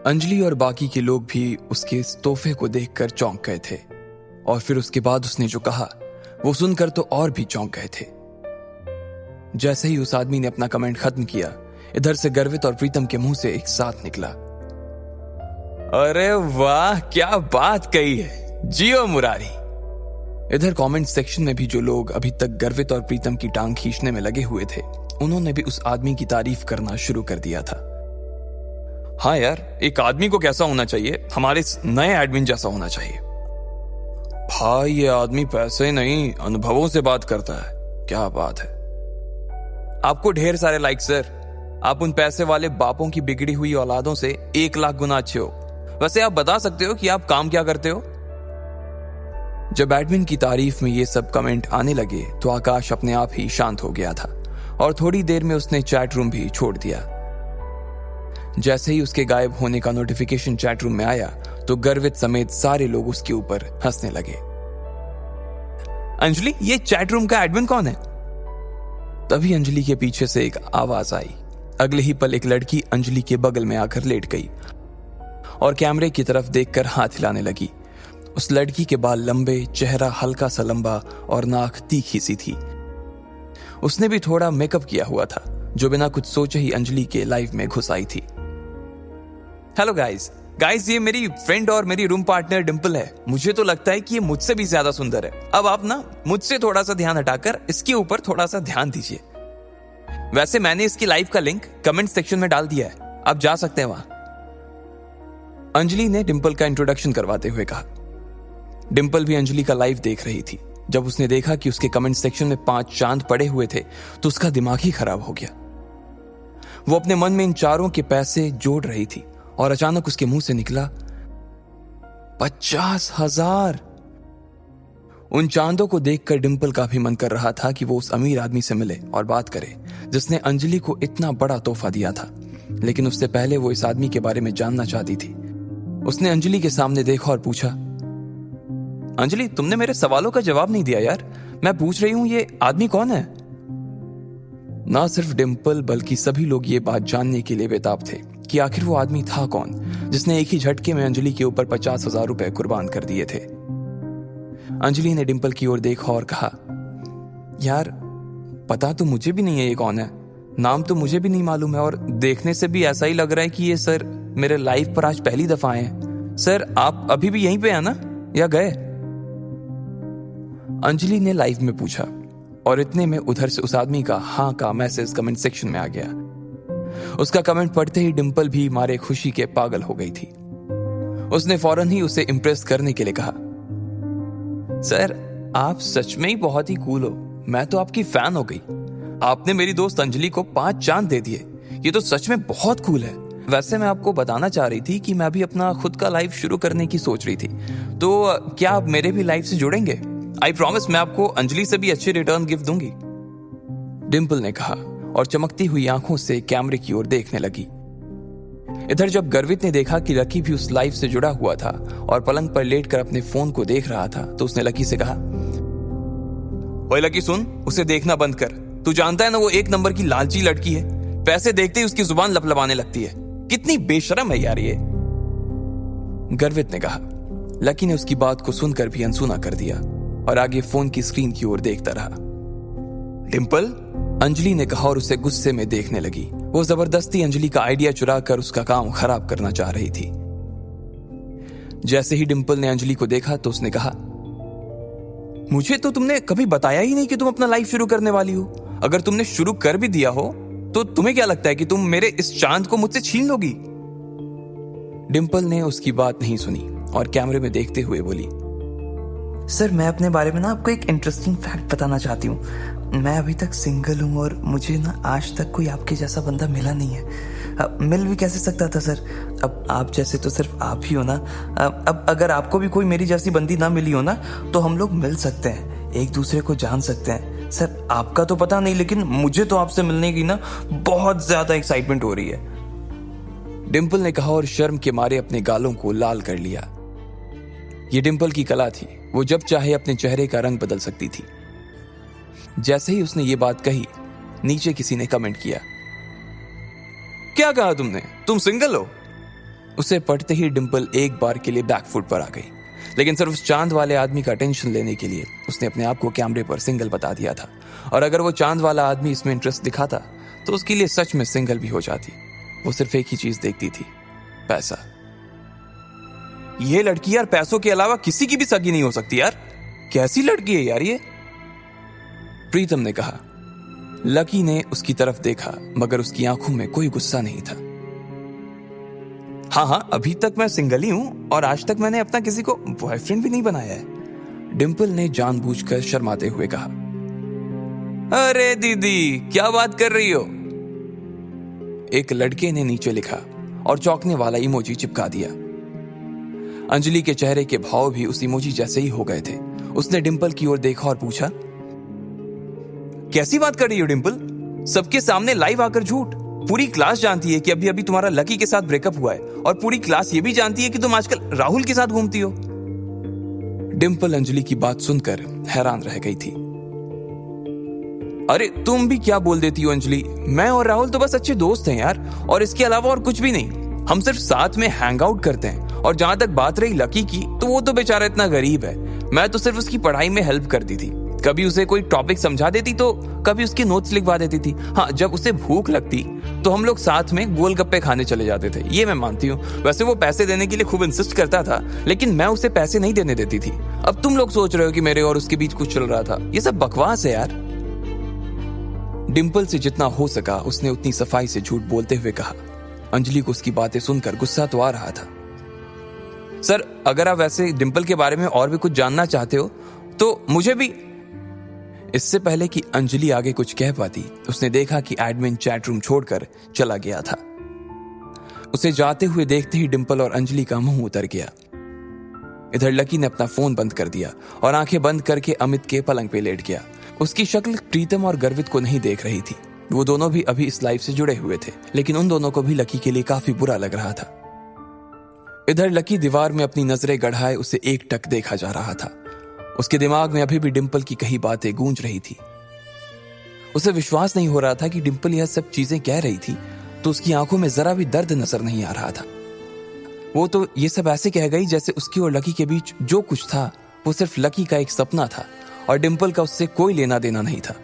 अंजलि और बाकी के लोग भी उसके इस तोहफे को देखकर चौंक गए थे और फिर उसके बाद उसने जो कहा वो सुनकर तो और भी चौंक गए थे। जैसे ही उस आदमी ने अपना कमेंट खत्म किया, इधर से गर्वित और प्रीतम के मुंह से एक साथ निकला, अरे वाह क्या बात कही है, जियो मुरारी। इधर कमेंट सेक्शन में भी जो लोग अभी तक गर्वित और प्रीतम की टांग खींचने में लगे हुए थे, उन्होंने भी उस आदमी की तारीफ करना शुरू कर दिया था। हाँ यार, एक आदमी को कैसा होना चाहिए, हमारे नए एडमिन जैसा होना चाहिए। भाई ये आदमी पैसे नहीं अनुभवों से बात करता है, क्या बात है। आपको ढेर सारे लाइक सर, आप उन पैसे वाले बापों की बिगड़ी हुई औलादों से 1 लाख गुना अच्छे हो। वैसे आप बता सकते हो कि आप काम क्या करते हो? जब एडमिन की तारीफ में ये सब कमेंट आने लगे तो आकाश अपने आप ही शांत हो गया था और थोड़ी देर में उसने चैट रूम भी छोड़ दिया। जैसे ही उसके गायब होने का नोटिफिकेशन चैट रूम में आया तो गर्वित समेत सारे लोग उसके ऊपर हंसने लगे। अंजलि, ये चैट रूम का एडमिन कौन है? तभी अंजलि के पीछे से एक आवाज आई। अगले ही पल एक लड़की अंजलि के बगल में आकर लेट गई और कैमरे की तरफ देखकर हाथ हिलाने लगी। उस लड़की के बाल लंबे, चेहरा हल्का सा लंबा और नाक तीखी सी थी। उसने भी थोड़ा मेकअप किया हुआ था, जो बिना कुछ सोचे ही अंजलि के लाइफ में घुस आई थी। हेलो गाइस, ये मेरी फ्रेंड और मेरी रूम पार्टनर डिंपल है। मुझे तो लगता है कि ये मुझसे भी ज्यादा सुंदर है। अब आप ना मुझसे थोड़ा सा ध्यान हटाकर इसके ऊपर थोड़ा सा ध्यान दीजिए। वैसे मैंने इसकी लाइव का लिंक कमेंट सेक्शन में डाल दिया है, आप जा सकते हैं वहां। अंजलि ने डिंपल का इंट्रोडक्शन करवाते हुए कहा। डिंपल भी अंजलि का लाइव देख रही थी। जब उसने देखा कि उसके कमेंट सेक्शन में 5 चांद पड़े हुए थे तो उसका दिमाग ही खराब हो गया। वो अपने मन में इन चारों के पैसे जोड़ रही थी और अचानक उसके मुंह से निकला 50,000। उन चांदों को देखकर डिंपल का भी मन कर रहा था कि वो उस अमीर आदमी से मिले और बात करे जिसने अंजलि को इतना बड़ा तोहफा दिया था, लेकिन उससे पहले वो इस आदमी के बारे में जानना चाहती थी। उसने अंजलि के सामने देखा और पूछा, अंजलि तुमने मेरे सवालों का जवाब नहीं दिया यार। मैं पूछ रही हूं ये आदमी कौन है? ना सिर्फ डिंपल बल्कि सभी लोग ये बात जानने के लिए बेताब थे कि आखिर वो आदमी था कौन जिसने एक ही झटके में अंजलि के ऊपर 50,000 रुपए कुर्बान कर दिए थे। अंजलि ने डिंपल की ओर देखा और कहा, यार पता तो मुझे भी नहीं है ये कौन है, नाम तो मुझे भी नहीं मालूम है और देखने से भी ऐसा ही लग रहा है कि ये सर मेरे लाइफ पर आज पहली दफा आए हैं। सर आप अभी भी यहीं पे हैं ना या गए? अंजलि ने लाइव में पूछा और इतने में उधर से उस आदमी का हाँ का मैसेज कमेंट सेक्शन में आ गया। उसका कमेंट पढ़ते ही डिंपल भी मारे खुशी के पागल हो गई थी। उसने फौरन ही उसे इम्प्रेस करने के लिए कहा, सर आप सच में ही बहुत ही कूल हो, मैं तो आपकी फैन हो गई। आपने मेरी दोस्त अंजलि को 5 चांद दे दिए, ये तो सच में बहुत कूल है। वैसे मैं आपको बताना चाह रही थी कि मैं भी अपना खुद का लाइव शुरू करने की सोच रही थी, तो क्या आप मेरे भी लाइव से जुड़ेंगे? आई प्रॉमिस मैं आपको अंजलि से भी अच्छे रिटर्न गिफ्ट दूंगी, डिंपल ने कहा और चमकती हुई आंखों से कैमरे की ओर देखने लगी। इधर जब गर्वित ने देखा कि लकी भी उस लाइव से जुड़ा हुआ था और पलंग पर लेटकर अपने फोन को देख रहा था तो उसने लकी से कहा, ओए लकी सुन, उसे देखना बंद कर। तू जानता है ना वो 1 नंबर की लालची लड़की है, पैसे देखते ही उसकी जुबान लपलपाने लगती है। कितनी बेशरम है यार ये, गर्वित ने कहा। लकी ने उसकी बात को सुनकर भी अनसुना कर दिया और आगे फोन की स्क्रीन की ओर देखता रहा। डिंपल, अंजलि ने कहा और उसे गुस्से में देखने लगी। वो जबरदस्ती अंजलि का आइडिया चुरा कर उसका काम खराब करना चाह रही थी। जैसे ही डिंपल ने अंजलि को देखा तो उसने कहा, मुझे तो तुमने कभी बताया ही नहीं कि तुम अपना लाइफ शुरू करने वाली हो। अगर तुमने शुरू कर भी दिया हो तो तुम्हें क्या लगता है कि तुम मेरे इस चांद को मुझसे छीन लोगी? डिंपल ने उसकी बात नहीं सुनी और कैमरे में देखते हुए बोली, सर मैं अपने बारे में ना आपको एक इंटरेस्टिंग फैक्ट बताना चाहती हूँ। मैं अभी तक सिंगल हूँ और मुझे ना आज तक कोई आपके जैसा बंदा मिला नहीं है। मिल भी कैसे सकता था सर, अब आप जैसे तो सिर्फ आप ही हो ना। अब अगर आपको भी कोई मेरी जैसी बंदी ना मिली हो ना तो हम लोग मिल सकते हैं, एक दूसरे को जान सकते हैं। सर आपका तो पता नहीं, लेकिन मुझे तो आपसे मिलने की ना बहुत ज्यादा एक्साइटमेंट हो रही है, डिंपल ने कहा और शर्म के मारे अपने गालों को लाल कर लिया। ये डिंपल की कला थी, वो जब चाहे अपने चेहरे का रंग बदल सकती थी। जैसे ही उसने ये बात कही, नीचे किसी ने कमेंट किया, क्या कहा तुमने, तुम सिंगल हो? उसे पढ़ते ही डिंपल एक बार के लिए बैकफुट पर आ गई, लेकिन सिर्फ उस चांद वाले आदमी का अटेंशन लेने के लिए उसने अपने आप को कैमरे पर सिंगल बता दिया था। और अगर वो चांद वाला आदमी इसमें इंटरेस्ट दिखाता तो उसके लिए सच में सिंगल भी हो जाती। वो सिर्फ एक ही चीज देखती थी, पैसा। ये लड़की यार पैसों के अलावा किसी की भी सगी नहीं हो सकती यार। कैसी लड़की है यार ये? प्रीतम ने कहा। लकी ने उसकी तरफ देखा, मगर उसकी आंखों में कोई गुस्सा नहीं था। हाँ, अभी तक मैं सिंगल ही हूं और आज तक मैंने अपना किसी को बॉयफ्रेंड भी नहीं बनाया है, डिंपल ने जानबूझकर शर्माते हुए कहा। अरे दीदी, क्या बात कर रही हो? एक लड़के ने नीचे लिखा और चौंकने वाला इमोजी चिपका दिया। अंजलि के चेहरे के भाव भी उस इमोजी जैसे ही हो गए थे। उसने डिंपल की ओर देखा और पूछा, कैसी बात कर रही हो डिंपल? सबके सामने लाइव आकर झूठ। पूरी क्लास जानती है कि अभी अभी तुम्हारा लकी के साथ ब्रेकअप हुआ है और पूरी क्लास ये भी जानती है कि तुम आजकल राहुल के साथ घूमती हो। डिंपल अंजलि की बात सुनकर हैरान रह गई थी। अरे तुम भी क्या बोल देती हो अंजलि? मैं और राहुल तो बस अच्छे दोस्त हैं यार, और इसके अलावा और कुछ भी नहीं। हम सिर्फ साथ में हैंग आउट करते हैं। और जहां तक बात रही लकी की, तो वो तो बेचारा इतना गरीब है। मैं तो सिर्फ उसकी पढ़ाई में हेल्प करती थी। कभी उसे कोई टॉपिक समझा देती तो कभी उसके नोट्स लिखवा देती थी। हाँ, जब उसे भूख लगती तो हम लोग साथ में गोलगप्पे खाने चले जाते थे। ये मैं मानती हूँ। वैसे वो पैसे देने के लिए खूब इंसिस्ट करता था, लेकिन मैं उसे पैसे नहीं देने देती थी। अब तुम लोग सोच रहे हो कि मेरे और उसके बीच कुछ चल रहा था। ये सब बकवास है यार। डिंपल से जितना हो सका उसने उतनी सफाई से झूठ बोलते हुए कहा। अंजलि को उसकी बातें सुनकर गुस्सा तो आ रहा था। सर, अगर आप वैसे डिंपल के बारे में और भी कुछ जानना चाहते हो तो मुझे भी। इससे पहले कि अंजलि आगे कुछ कह पाती, उसने देखा कि एडमिन चैट रूम छोड़कर चला गया था। उसे जाते हुए देखते ही डिंपल और अंजलि का मुंह उतर गया। इधर लकी ने अपना फोन बंद कर दिया और आंखें बंद करके अमित के पलंग पे लेट गया। उसकी शक्ल प्रीतम और गर्वित को नहीं देख रही थी। वो दोनों भी अभी इस लाइफ से जुड़े हुए थे, लेकिन उन दोनों को भी लकी के लिए काफी बुरा लग रहा था। इधर लकी दीवार में अपनी नजरें गड़ाए उसे एकटक देखा जा रहा था। उसके दिमाग में अभी भी डिंपल की कही बातें गूंज रही थी। उसे विश्वास नहीं हो रहा था कि डिंपल यह सब चीजें कह रही थी तो उसकी आंखों में जरा भी दर्द नजर नहीं आ रहा था। वो तो ये सब ऐसे कह गई जैसे उसकी और लकी के बीच जो कुछ था वो सिर्फ लकी का एक सपना था और डिंपल का उससे कोई लेना देना नहीं था।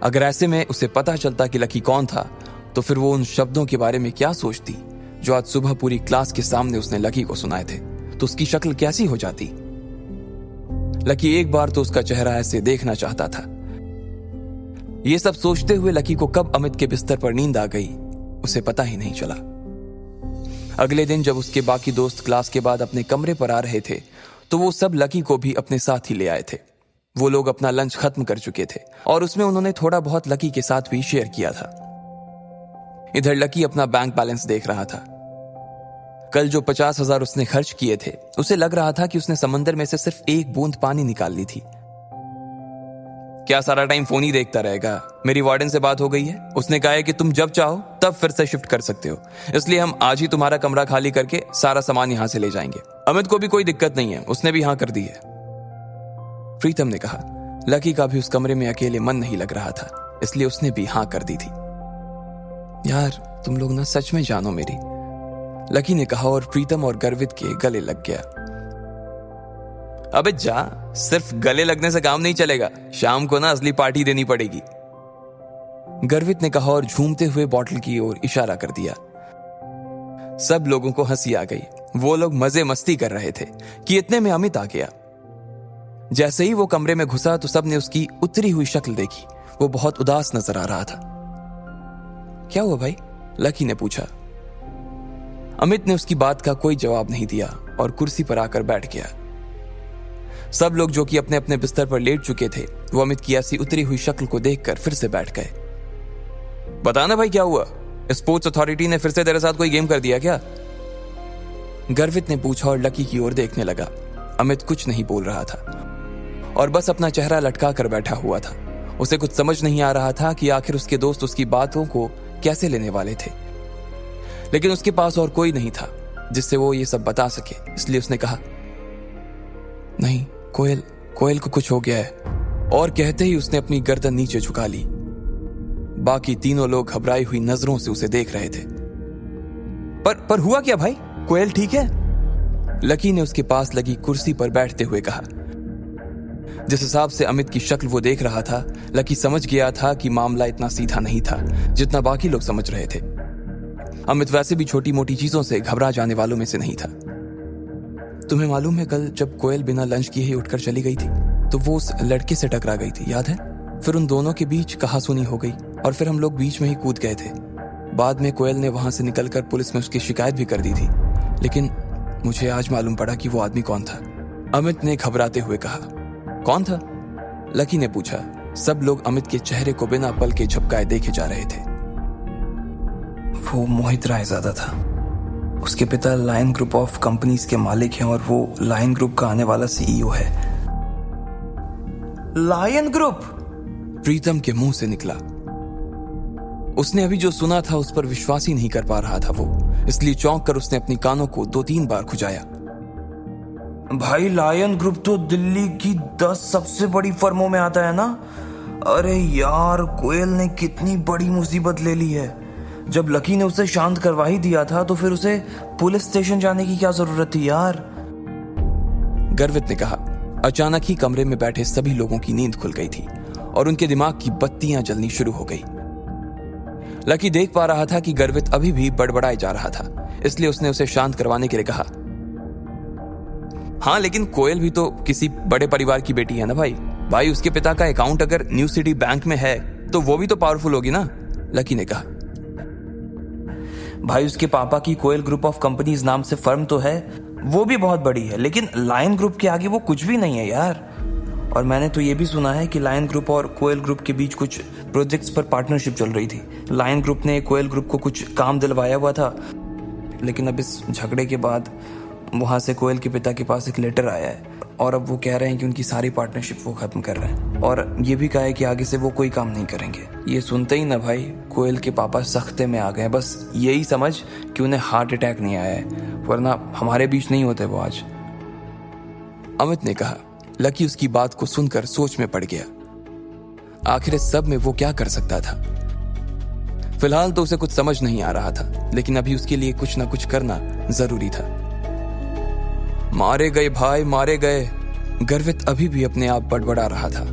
अगर ऐसे में उसे पता चलता कि लकी कौन था तो फिर वो उन शब्दों के बारे में क्या सोचती जो आज सुबह पूरी क्लास के सामने उसने लकी को सुनाए थे। तो उसकी शक्ल कैसी हो जाती। लकी एक बार तो उसका चेहरा ऐसे देखना चाहता था। ये सब सोचते हुए लकी को कब अमित के बिस्तर पर नींद आ गई उसे पता ही नहीं चला। अगले दिन जब उसके बाकी दोस्त क्लास के बाद अपने कमरे पर आ रहे थे तो वो सब लकी को भी अपने साथ ही ले आए थे। वो लोग अपना लंच खत्म कर चुके थे और उसमें उन्होंने थोड़ा बहुत लकी के साथ भी शेयर किया था। इधर लकी अपना बैंक बैलेंस देख रहा था। कल जो 50,000 उसने खर्च किए थे उसे लग रहा था कि उसने समंदर में से सिर्फ एक बूंद पानी निकाल ली थी। क्या सारा टाइम फोन ही देखता रहेगा? मेरी वार्डन से बात हो गई है। उसने कहा है कि तुम जब चाहो तब फिर से शिफ्ट कर सकते हो, इसलिए हम आज ही तुम्हारा कमरा खाली करके सारा सामान यहां से ले जाएंगे। अमित को भी कोई दिक्कत नहीं है, उसने भी हाँ कर दी है, प्रीतम ने कहा। लकी का भी उस कमरे में अकेले मन नहीं लग रहा था, इसलिए उसने भी हाँ कर दी थी। यार तुम लोग ना सच में जानो मेरी, लकी ने कहा और प्रीतम और गर्वित के गले लग गया। अबे जा, सिर्फ गले लगने से काम नहीं चलेगा, शाम को ना असली पार्टी देनी पड़ेगी, गर्वित ने कहा और झूमते हुए बॉटल की ओर इशारा कर दिया। सब लोगों को हंसी आ गई। वो लोग मजे मस्ती कर रहे थे कि इतने में अमित आ गया। जैसे ही वो कमरे में घुसा तो सबने उसकी उतरी हुई शक्ल देखी। वो बहुत उदास नजर आ रहा था। क्या हुआ भाई? लकी ने पूछा। अमित ने उसकी बात का कोई जवाब नहीं दिया और कुर्सी पर आकर बैठ गया। सब लोग जो कि अपने अपने बिस्तर पर लेट चुके थे वो अमित की ऐसी उतरी हुई शक्ल को देखकर फिर से बैठ गए। बताना भाई क्या हुआ? स्पोर्ट्स अथॉरिटी ने फिर से तेरे साथ कोई गेम कर दिया क्या? गर्वित ने पूछा और लकी की ओर देखने लगा। अमित कुछ नहीं बोल रहा था और बस अपना चेहरा लटका कर बैठा हुआ था। उसे कुछ समझ नहीं आ रहा था कि आखिर उसके दोस्त उसकी बातों को कैसे लेने वाले थे, लेकिन उसके पास और कोई नहीं था जिससे वो ये सब बता सके, इसलिए उसने कहा, नहीं कोयल को कुछ हो गया है, और कहते ही उसने अपनी गर्दन नीचे झुका ली। बाकी तीनों लोग घबराई हुई नजरों से उसे देख रहे थे। पर हुआ क्या भाई? कोयल ठीक है? लकी ने उसके पास लगी कुर्सी पर बैठते हुए कहा। जिस हिसाब से अमित की शक्ल वो देख रहा था, लकी समझ गया था कि मामला इतना सीधा नहीं था जितना बाकी लोग समझ रहे थे। अमित वैसे भी छोटी मोटी चीजों से घबरा जाने वालों में से नहीं था। तुम्हें मालूम है, कल जब कोयल बिना लंच किए ही उठकर चली गई थी तो वो उस लड़के से टकरा गई थी, याद है? फिर उन दोनों के बीच कहासुनी हो गई और फिर हम लोग बीच में ही कूद गए थे। बाद में कोयल ने वहां से निकलकर पुलिस में उसकी शिकायत भी कर दी थी, लेकिन मुझे आज मालूम पड़ा कि वो आदमी कौन था। अमित ने घबराते हुए कहा। कौन था? लकी ने पूछा। सब लोग अमित के चेहरे को बिना पल के झपकाए देखे जा रहे थे। वो मोहित रायजादा था। उसके पिता लायन ग्रुप ऑफ कंपनीज के मालिक हैं और वो लायन ग्रुप का आने वाला सीईओ है। Lion group? प्रीतम के मुंह से निकला। उसने अभी जो सुना था उस पर विश्वास ही नहीं कर पा रहा था वो, इसलिए चौंक कर उसने अपनी कानों को 2-3 बार खुजाया। भाई, लायन ग्रुप तो दिल्ली की 10 सबसे बड़ी फर्मों में आता है ना? अरे यार, कोयल ने कितनी बड़ी मुसीबत ले ली है। जब लकी ने उसे शांत करवा ही दिया था तो फिर उसे पुलिस स्टेशन जाने की क्या जरूरत थी यार? गर्वित ने कहा। अचानक ही कमरे में बैठे सभी लोगों की नींद खुल गई थी और उनके दिमाग की बत्तियां जलनी शुरू हो गई। लकी देख पा रहा था कि गर्वित अभी भी बड़बड़ाए जा रहा था, इसलिए उसने उसे शांत करवाने के लिए कहा। हाँ, लेकिन कोयल भी तो किसी बड़े परिवार की बेटी है ना भाई। उसके पिता का अकाउंट अगर न्यू सिटी बैंक में है तो वो भी तो पावरफुल होगी ना, लकी ने कहा। भाई, उसके पापा की कोयल ग्रुप ऑफ कंपनीज नाम से फर्म तो है, वो भी बहुत बड़ी है, लेकिन लायन ग्रुप के आगे वो कुछ भी नहीं है यार। और मैंने तो ये भी सुना है कि लायन ग्रुप और कोयल ग्रुप के बीच कुछ प्रोजेक्ट्स पर पार्टनरशिप चल रही थी। लायन ग्रुप ने कोयल ग्रुप को कुछ काम दिलवाया हुआ था, लेकिन अब इस झगड़े के बाद वहां से कोयल के पिता के पास एक लेटर आया है और अब वो कह रहे हैं कि उनकी सारी पार्टनरशिप वो खत्म कर रहे हैं और ये भी कहा है कि आगे से वो कोई काम नहीं करेंगे। ये सुनते ही ना भाई, कोयल के पापा सख्ते में आ गए। बस यही समझ कि उन्हें हार्ट अटैक नहीं आया है, वरना हमारे बीच नहीं होते वो आज, अमित ने कहा। लकी उसकी बात को सुनकर सोच में पड़ गया। आखिर इस सब में वो क्या कर सकता था? फिलहाल तो उसे कुछ समझ नहीं आ रहा था, लेकिन अभी उसके लिए कुछ ना कुछ करना जरूरी था। मारे गए भाई, मारे गए। गर्वित अभी भी अपने आप बड़बड़ा रहा था।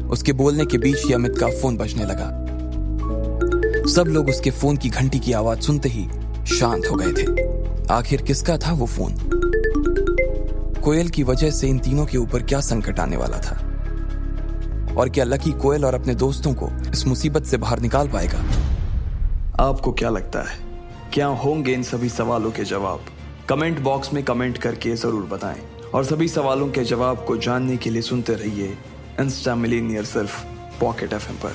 उसके बोलने के बीच ही अमित का फोन बजने लगा। सब लोग उसके फोन की घंटी की आवाज सुनते ही शांत हो गए थे। आखिर किसका था वो फोन? कोयल की वजह से इन तीनों के ऊपर क्या संकट आने वाला था? और क्या लकी कोयल और अपने दोस्तों को इस मुसीबत से बाहर निकाल पाएगा? आपको क्या लगता है, क्या होंगे इन सभी सवालों के जवाब? कमेंट बॉक्स में कमेंट करके जरूर बताएं और सभी सवालों के जवाब को जानने के लिए सुनते रहिए इंस्टा मिलीनियर सिर्फ पॉकेट FM पर।